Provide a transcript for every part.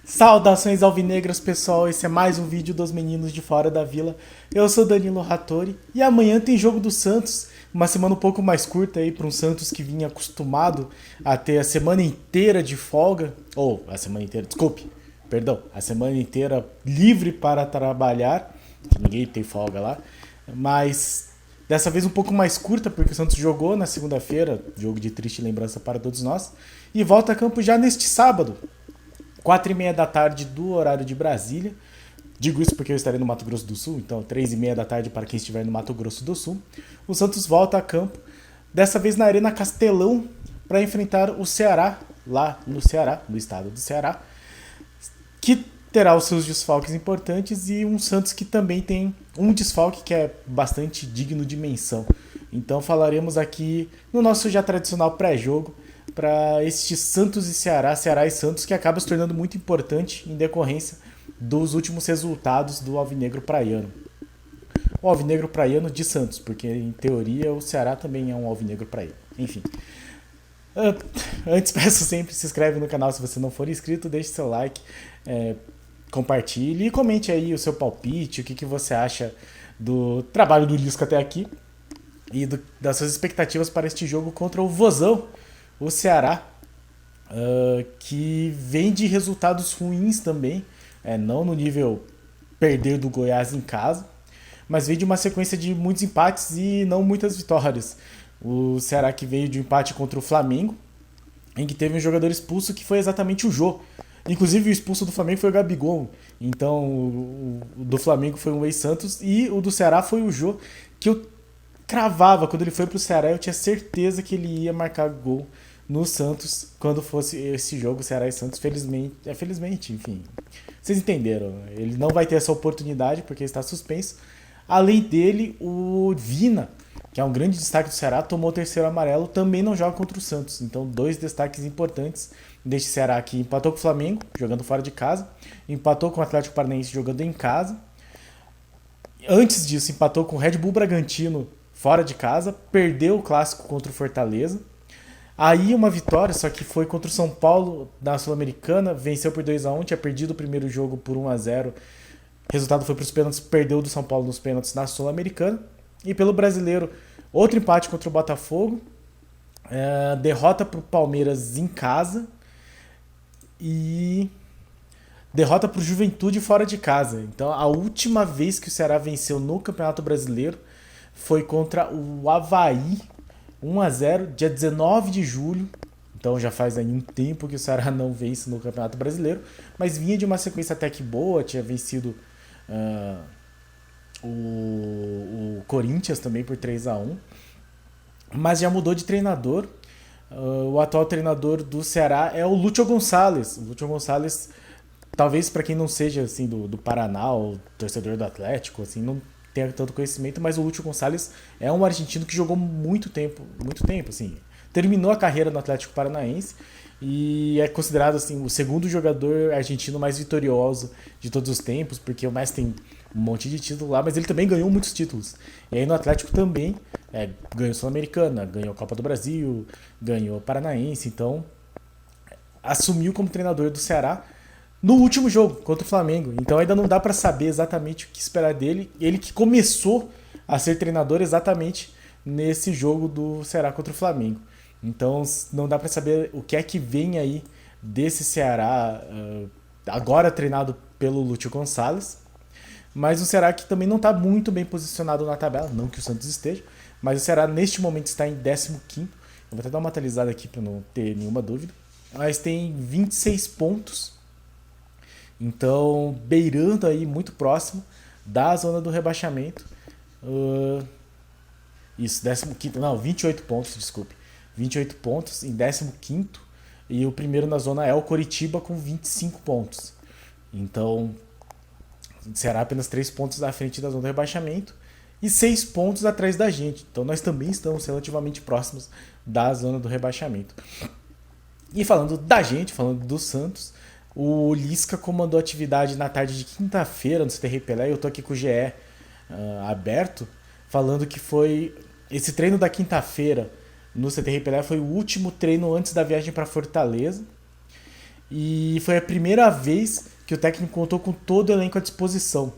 Saudações alvinegras, pessoal, esse é mais um vídeo dos meninos de fora da vila. Eu sou Danilo Rattori e amanhã tem jogo do Santos, uma semana um pouco mais curta aí para um Santos que vinha acostumado a ter a semana inteira de folga, ou a semana inteira, desculpe, perdão, a semana inteira livre para trabalhar, ninguém tem folga lá, mas dessa vez um pouco mais curta porque o Santos jogou na segunda-feira, jogo de triste lembrança para todos nós, e volta a campo já neste sábado. 4h30 da tarde do horário de Brasília. Digo isso porque eu estarei no Mato Grosso do Sul, então 3h30 da tarde para quem estiver no Mato Grosso do Sul. O Santos volta a campo, dessa vez na Arena Castelão, para enfrentar o Ceará, lá no Ceará, no estado do Ceará, que terá os seus desfalques importantes e um Santos que também tem um desfalque que é bastante digno de menção. Então falaremos aqui no nosso já tradicional pré-jogo para este Santos e Ceará, Ceará e Santos, que acaba se tornando muito importante em decorrência dos últimos resultados do Alvinegro Praiano. O Alvinegro Praiano de Santos, porque em teoria o Ceará também é um Alvinegro Praiano. Enfim. Antes, peço sempre, se inscreve no canal se você não for inscrito, deixe seu like, compartilhe e comente aí o seu palpite, o que você acha do trabalho do Lisca até aqui e das suas expectativas para este jogo contra o Vozão, o Ceará, que vem de resultados ruins também, não no nível perder do Goiás em casa, mas veio de uma sequência de muitos empates e não muitas vitórias. O Ceará que veio de um empate contra o Flamengo, em que teve um jogador expulso que foi exatamente o Jô. Inclusive o expulso do Flamengo foi o Gabigol, então o do Flamengo foi um ex-Santos e o do Ceará foi o Jô, que eu cravava, quando ele foi pro Ceará eu tinha certeza que ele ia marcar gol no Santos quando fosse esse jogo, Ceará e Santos. Felizmente, enfim, vocês entenderam, ele não vai ter essa oportunidade porque está suspenso. Além dele, o Vina, que é um grande destaque do Ceará, tomou o terceiro amarelo, também não joga contra o Santos. Então, dois destaques importantes deste Ceará que empatou com o Flamengo, jogando fora de casa, empatou com o Atlético Paranaense jogando em casa. Antes disso, empatou com o Red Bull Bragantino fora de casa, perdeu o clássico contra o Fortaleza. Aí uma vitória, só que foi contra o São Paulo na Sul-Americana, venceu por 2-1, tinha perdido o primeiro jogo por 1-0. O resultado foi para os pênaltis, perdeu do São Paulo nos pênaltis na Sul-Americana. E pelo Brasileiro, outro empate contra o Botafogo, derrota para o Palmeiras em casa e derrota para o Juventude fora de casa. Então a última vez que o Ceará venceu no Campeonato Brasileiro foi contra o Avaí, 1-0, dia 19 de julho. Então já faz aí um tempo que o Ceará não vence no Campeonato Brasileiro, mas vinha de uma sequência até que boa, tinha vencido o Corinthians também por 3-1, mas já mudou de treinador. O atual treinador do Ceará é o Lúcio Gonçalves. O Lúcio Gonçalves, talvez para quem não seja assim do Paraná ou torcedor do Atlético, assim, não tenha tanto conhecimento, mas o Lúcio Gonçalves é um argentino que jogou muito tempo, assim, terminou a carreira no Atlético Paranaense e é considerado assim o segundo jogador argentino mais vitorioso de todos os tempos, porque o Messi tem um monte de título lá, mas ele também ganhou muitos títulos. E aí no Atlético também ganhou Sul-Americana, ganhou Copa do Brasil, ganhou Paranaense, então assumiu como treinador do Ceará no último jogo contra o Flamengo. Então ainda não dá para saber exatamente o que esperar dele. Ele que começou a ser treinador exatamente nesse jogo do Ceará contra o Flamengo. Então não dá para saber o que é que vem aí desse Ceará, agora treinado pelo Lúcio Gonçalves. Mas o Ceará que também não está muito bem posicionado na tabela, não que o Santos esteja, mas o Ceará neste momento está em 15º. Eu vou até dar uma atualizada aqui para não ter nenhuma dúvida. Mas tem 26 pontos. Então, beirando aí muito próximo da zona do rebaixamento. Isso, 15º, não, 28 pontos, desculpe. 28 pontos em 15º. E o primeiro na zona é o Coritiba com 25 pontos. Então, será apenas 3 pontos à frente da zona do rebaixamento e 6 pontos atrás da gente. Então, nós também estamos relativamente próximos da zona do rebaixamento. E falando da gente, falando do Santos, o Lisca comandou atividade na tarde de quinta-feira no CT Pelé. Eu tô aqui com o GE aberto, falando que foi esse treino da quinta-feira no CT Pelé, foi o último treino antes da viagem para Fortaleza. E foi a primeira vez que o técnico contou com todo o elenco à disposição.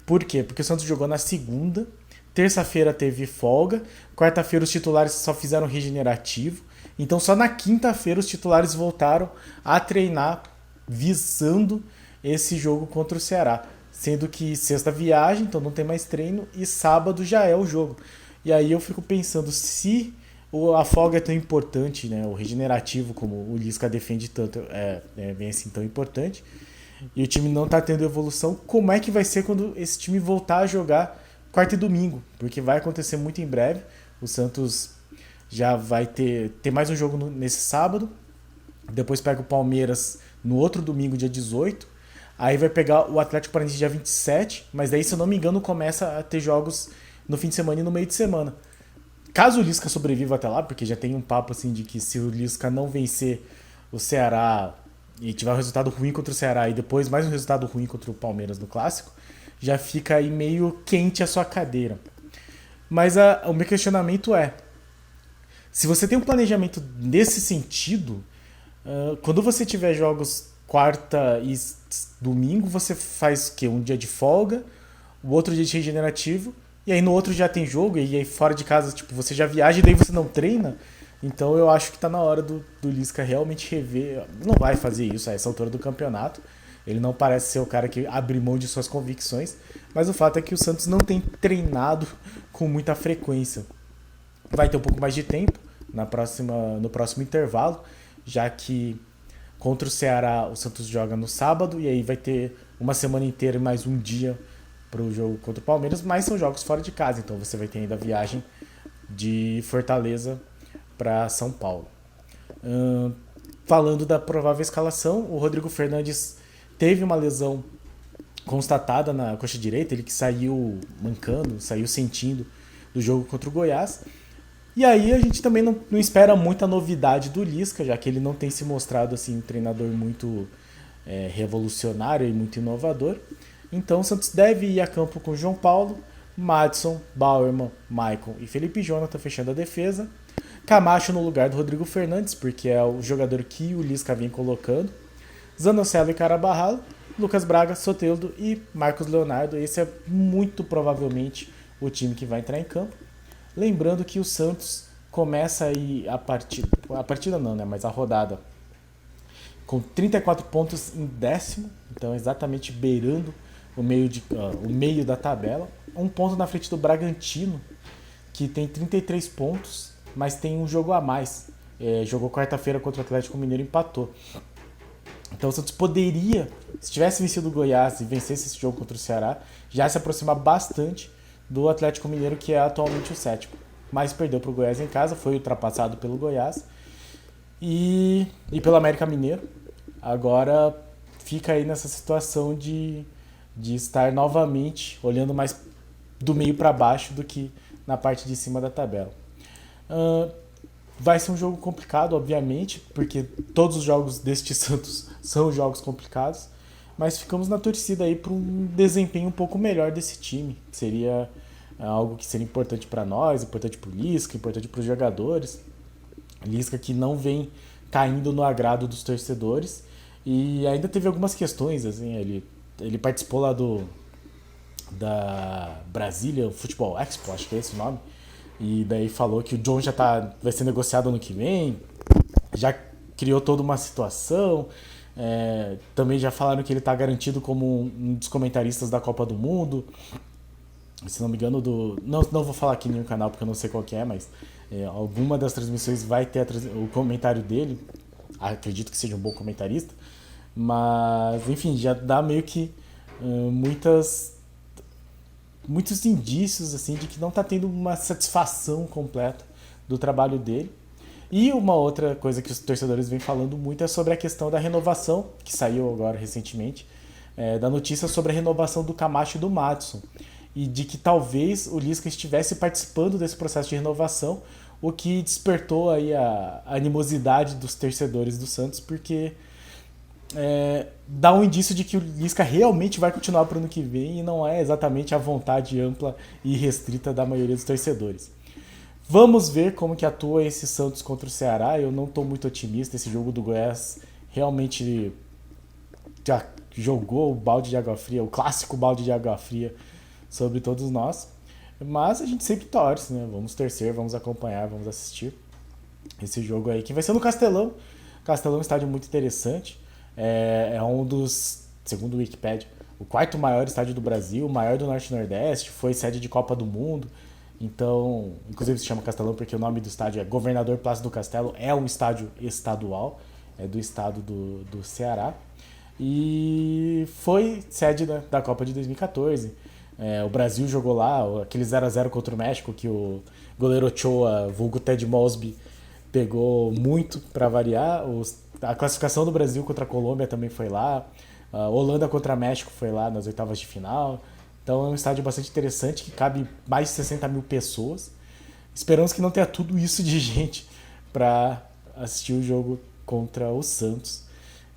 Por quê? Porque o Santos jogou na segunda, terça-feira teve folga, quarta-feira os titulares só fizeram regenerativo, então só na quinta-feira os titulares voltaram a treinar visando esse jogo contra o Ceará. Sendo que sexta viagem, então não tem mais treino, e sábado já é o jogo. E aí eu fico pensando, se a folga é tão importante, né, o regenerativo, como o Lisca defende tanto, bem assim tão importante, e o time não tá tendo evolução, como é que vai ser quando esse time voltar a jogar quarta e domingo? Porque vai acontecer muito em breve. O Santos já vai ter mais um jogo nesse sábado, depois pega o Palmeiras no outro domingo, dia 18, aí vai pegar o Atlético Paranaense dia 27, mas daí, se eu não me engano, começa a ter jogos no fim de semana e no meio de semana. Caso o Lisca sobreviva até lá, porque já tem um papo assim de que se o Lisca não vencer o Ceará e tiver um resultado ruim contra o Ceará e depois mais um resultado ruim contra o Palmeiras no Clássico, já fica aí meio quente a sua cadeira. Mas o meu questionamento é, se você tem um planejamento nesse sentido, quando você tiver jogos quarta e domingo, você faz o quê? Um dia de folga, o outro dia de regenerativo, e aí no outro já tem jogo, e aí fora de casa, tipo, você já viaja e daí você não treina. Então eu acho que tá na hora do Lisca realmente rever. Não vai fazer isso a essa altura do campeonato. Ele não parece ser o cara que abre mão de suas convicções, mas o fato é que o Santos não tem treinado com muita frequência. Vai ter um pouco mais de tempo no próximo intervalo, já que contra o Ceará o Santos joga no sábado, e aí vai ter uma semana inteira e mais um dia para o jogo contra o Palmeiras, mas são jogos fora de casa, então você vai ter ainda a viagem de Fortaleza para São Paulo. Falando da provável escalação, o Rodrigo Fernandes teve uma lesão constatada na coxa direita, ele que saiu mancando, saiu sentindo do jogo contra o Goiás. E aí a gente também não espera muita novidade do Lisca, já que ele não tem se mostrado assim um treinador muito revolucionário e muito inovador. Então o Santos deve ir a campo com João Paulo, Madison, Bauerman, Maicon e Felipe Jonathan fechando a defesa. Camacho no lugar do Rodrigo Fernandes, porque é o jogador que o Lisca vem colocando. Zanocelo e Carabarral, Lucas Braga, Soteldo e Marcos Leonardo. Esse é muito provavelmente o time que vai entrar em campo. Lembrando que o Santos começa aí a partida não, né, mas a rodada com 34 pontos em décimo, então exatamente beirando o meio da tabela. Um ponto na frente do Bragantino, que tem 33 pontos, mas tem um jogo a mais. Jogou quarta-feira contra o Atlético Mineiro e empatou. Então o Santos poderia, se tivesse vencido o Goiás e vencesse esse jogo contra o Ceará, já se aproximar bastante do Atlético Mineiro, que é atualmente o sétimo. Mas perdeu para o Goiás em casa, foi ultrapassado pelo Goiás e pelo América Mineiro. Agora fica aí nessa situação de estar novamente olhando mais do meio para baixo do que na parte de cima da tabela. Vai ser um jogo complicado, obviamente, porque todos os jogos deste Santos são jogos complicados, mas ficamos na torcida aí para um desempenho um pouco melhor desse time. Seria algo que seria importante para nós, importante para o Lisca, importante para os jogadores. Lisca que não vem caindo no agrado dos torcedores, e ainda teve algumas questões, assim, ele participou lá da Brasília Futebol Expo, acho que é esse o nome, e daí falou que o John já vai ser negociado ano que vem, já criou toda uma situação. Também já falaram que ele está garantido como um dos comentaristas da Copa do Mundo, se não me engano, não vou falar aqui em nenhum canal porque eu não sei qual que é, mas alguma das transmissões vai ter o comentário dele. Acredito que seja um bom comentarista, mas enfim, já dá meio que muitos indícios assim de que não está tendo uma satisfação completa do trabalho dele. E uma outra coisa que os torcedores vêm falando muito é sobre a questão da renovação, que saiu agora recentemente, da notícia sobre a renovação do Camacho e do Madison, e de que talvez o Lisca estivesse participando desse processo de renovação, o que despertou aí a animosidade dos torcedores do Santos, porque dá um indício de que o Lisca realmente vai continuar para o ano que vem e não é exatamente a vontade ampla e restrita da maioria dos torcedores. Vamos ver como que atua esse Santos contra o Ceará. Eu não estou muito otimista. Esse jogo do Goiás realmente já jogou o balde de água fria, o clássico balde de água fria sobre todos nós. Mas a gente sempre torce, né? Vamos torcer, vamos acompanhar, vamos assistir esse jogo aí, que vai ser no Castelão. Castelão é um estádio muito interessante. É um dos, segundo o Wikipedia, o quarto maior estádio do Brasil, o maior do Norte e Nordeste, foi sede de Copa do Mundo. Então, inclusive se chama Castelão porque o nome do estádio é Governador Plácido Castelo, é um estádio estadual, é do estado do Ceará. E foi sede da Copa de 2014. O Brasil jogou lá, aquele 0x0 contra o México, que o goleiro Ochoa, vulgo Ted Mosby, pegou muito para variar. A classificação do Brasil contra a Colômbia também foi lá. A Holanda contra México foi lá nas oitavas de final. Então é um estádio bastante interessante que cabe mais de 60 mil pessoas. Esperamos que não tenha tudo isso de gente para assistir o jogo contra o Santos,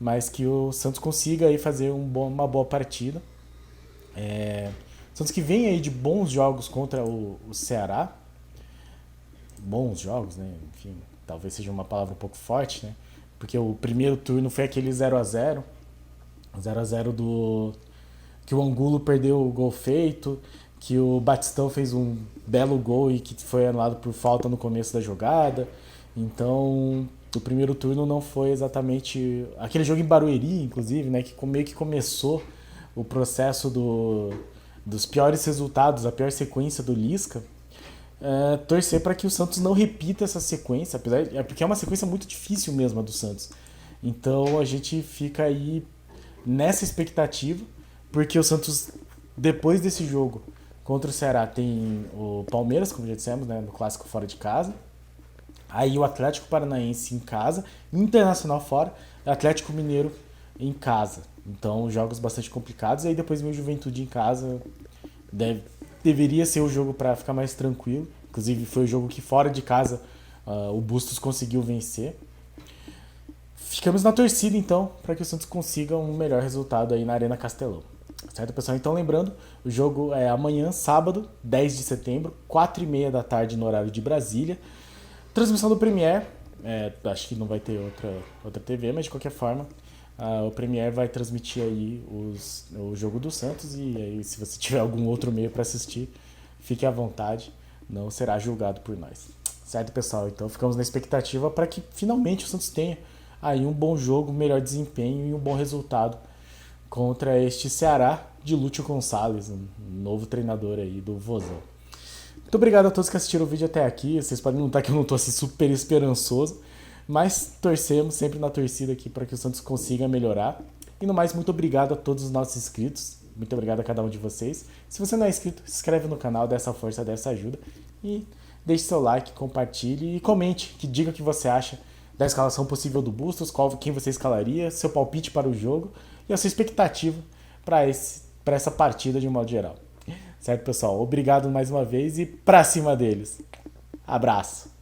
mas que o Santos consiga aí fazer uma boa partida. Santos que vem aí de bons jogos contra o Ceará. Bons jogos, né? Enfim, talvez seja uma palavra um pouco forte, né? Porque o primeiro turno foi aquele 0x0. 0x0 que o Angulo perdeu o gol feito, que o Batistão fez um belo gol e que foi anulado por falta no começo da jogada. Então, o primeiro turno não foi exatamente aquele jogo em Barueri, inclusive, né, que meio que começou o processo dos piores resultados, a pior sequência do Lisca. Torcer para que o Santos não repita essa sequência, porque é uma sequência muito difícil mesmo a do Santos. Então a gente fica aí nessa expectativa, porque o Santos, depois desse jogo contra o Ceará, tem o Palmeiras, como já dissemos, né, no clássico fora de casa. Aí o Atlético Paranaense em casa, Internacional fora, Atlético Mineiro em casa. Então jogos bastante complicados. E aí depois vem o Juventude em casa. Deveria ser o jogo para ficar mais tranquilo. Inclusive foi o jogo que fora de casa o Bustos conseguiu vencer. Ficamos na torcida então para que o Santos consiga um melhor resultado aí na Arena Castelão. Certo, pessoal? Então lembrando, o jogo é amanhã, sábado, 10 de setembro, 4h30 da tarde no horário de Brasília. Transmissão do Premiere, acho que não vai ter outra TV, mas de qualquer forma, o Premiere vai transmitir aí o jogo do Santos, e aí se você tiver algum outro meio para assistir, fique à vontade, não será julgado por nós. Certo, pessoal? Então ficamos na expectativa para que finalmente o Santos tenha aí um bom jogo, um melhor desempenho e um bom resultado contra este Ceará de Lúcio Gonçalves, um novo treinador aí do Vozão. Muito obrigado a todos que assistiram o vídeo até aqui. Vocês podem notar que eu não estou assim super esperançoso, mas torcemos sempre na torcida aqui para que o Santos consiga melhorar. E no mais, muito obrigado a todos os nossos inscritos. Muito obrigado a cada um de vocês. Se você não é inscrito, se inscreve no canal, dá essa força, dá essa ajuda. E deixe seu like, compartilhe e comente, que diga o que você acha da escalação possível do Bustos, quem você escalaria, seu palpite para o jogo e a sua expectativa para essa partida de um modo geral. Certo, pessoal? Obrigado mais uma vez e pra cima deles. Abraço!